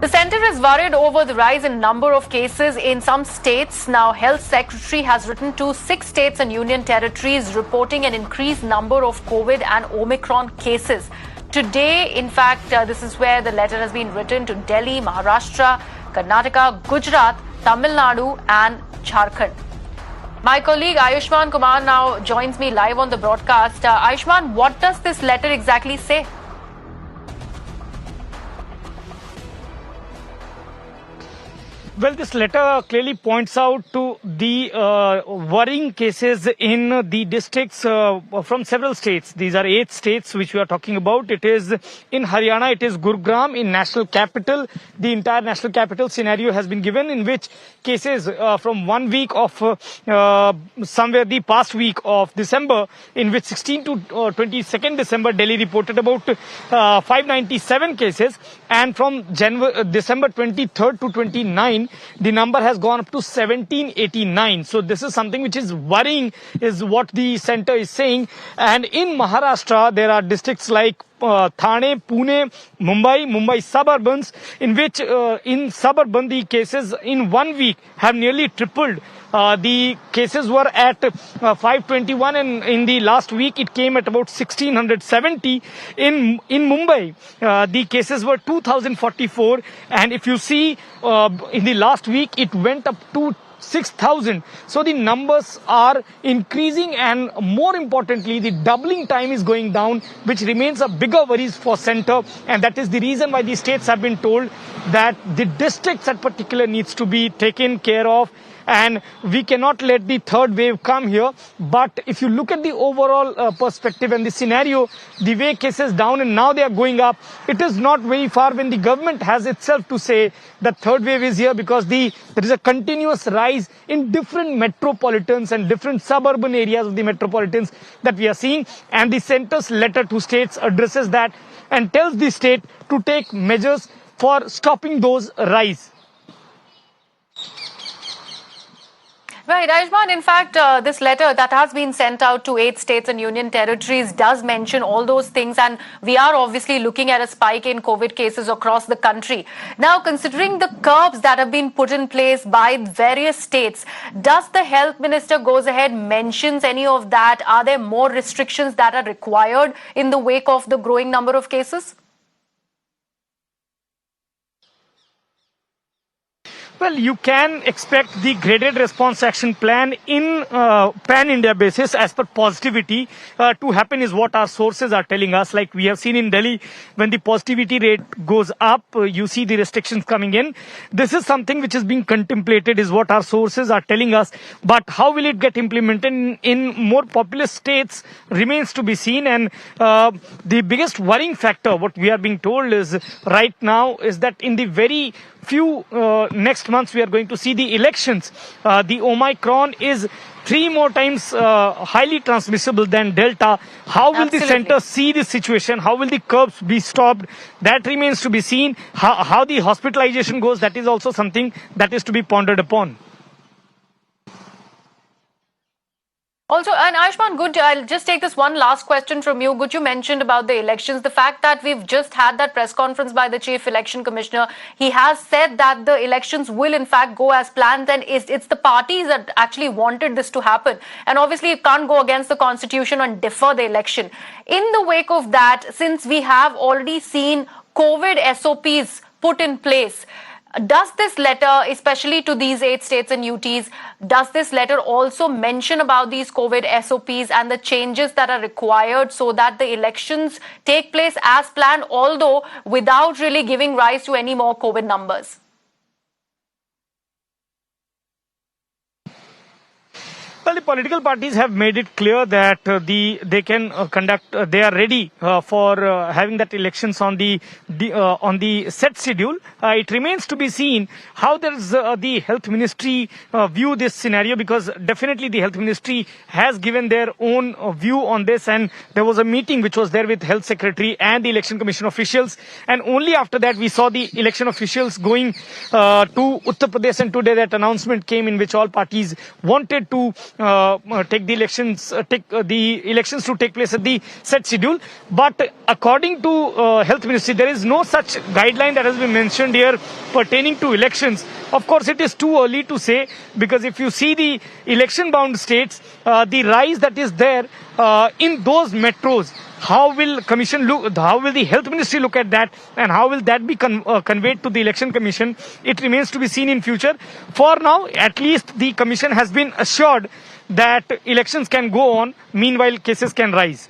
The centre is worried over the rise in number of cases in some states. Now, Health Secretary has written to 6 states and union territories reporting an increased number of COVID and Omicron cases. Today, in fact, this is where the letter has been written to Delhi, Maharashtra, Karnataka, Gujarat, Tamil Nadu and Jharkhand. My colleague Ayushman Kumar now joins me live on the broadcast. Ayushman, what does this letter exactly say? Well, this letter clearly points out to the worrying cases in the districts from several states. These are 8 states which we are talking about. It is in Haryana, it is Gurugram, in national capital. The entire national capital scenario has been given, in which cases from 1 week of somewhere the past week of December, in which 16 to 22nd December, Delhi reported about 597 cases. And from December 23rd to 29, the number has gone up to 1789. So this is something which is worrying, is what the center is saying. And in Maharashtra, there are districts like Thane, Pune, Mumbai suburbans, in which in suburban the cases in 1 week have nearly tripled. The cases were at 521, and in the last week it came at about 1670. In Mumbai, the cases were 2044, and if you see in the last week it went up to 6,000. So the numbers are increasing, and more importantly, the doubling time is going down, which remains a bigger worry for center. And that is the reason why the states have been told that the districts at particular needs to be taken care of. And we cannot let the third wave come here. But if you look at the overall perspective and the scenario, the way cases down and now they are going up, it is not very far when the government has itself to say that third wave is here, because there is a continuous rise in different metropolitans and different suburban areas of the metropolitans that we are seeing. And the center's letter to states addresses that and tells the state to take measures for stopping those rise. Right, Ayushman, in fact, this letter that has been sent out to 8 states and union territories does mention all those things, and we are obviously looking at a spike in COVID cases across the country. Now, considering the curbs that have been put in place by various states, does the health minister goes ahead, mentions any of that? Are there more restrictions that are required in the wake of the growing number of cases? Well, you can expect the graded response action plan in pan-India basis as per positivity to happen, is what our sources are telling us. Like we have seen in Delhi, when the positivity rate goes up, you see the restrictions coming in. This is something which is being contemplated, is what our sources are telling us. But how will it get implemented in more populous states remains to be seen. And the biggest worrying factor, what we are being told is right now, is that in the very few next months we are going to see the elections. The Omicron is 3 more times highly transmissible than Delta. How will the center see this situation? How will the curbs be stopped? That remains to be seen. How the hospitalization goes, that is also something that is to be pondered upon. Also, and Ayushman, good, I'll just take this one last question from you. Good, you mentioned about the elections. The fact that we've just had that press conference by the Chief Election Commissioner, he has said that the elections will in fact go as planned, and it's the parties that actually wanted this to happen. And obviously it can't go against the constitution and defer the election. In the wake of that, since we have already seen COVID SOPs put in place, does this letter, especially to these 8 states and UTs, does this letter also mention about these COVID SOPs and the changes that are required so that the elections take place as planned, although without really giving rise to any more COVID numbers? Well, the political parties have made it clear that they can conduct. They are ready for having that elections on the set schedule. It remains to be seen how does the health ministry view this scenario, because definitely the health ministry has given their own view on this, and there was a meeting which was there with health secretary and the election commission officials, and only after that we saw the election officials going to Uttar Pradesh, and today that announcement came in which all parties wanted to take the elections, the elections to take place at the set schedule. But according to Health Ministry, there is no such guideline that has been mentioned here pertaining to elections. Of course, it is too early to say, because if you see the election-bound states, the rise that is there in those metros, how will commission look? How will the Health Ministry look at that, and how will that be conveyed to the Election Commission? It remains to be seen in future. For now, at least the Commission has been assured that elections can go on. Meanwhile, cases can rise.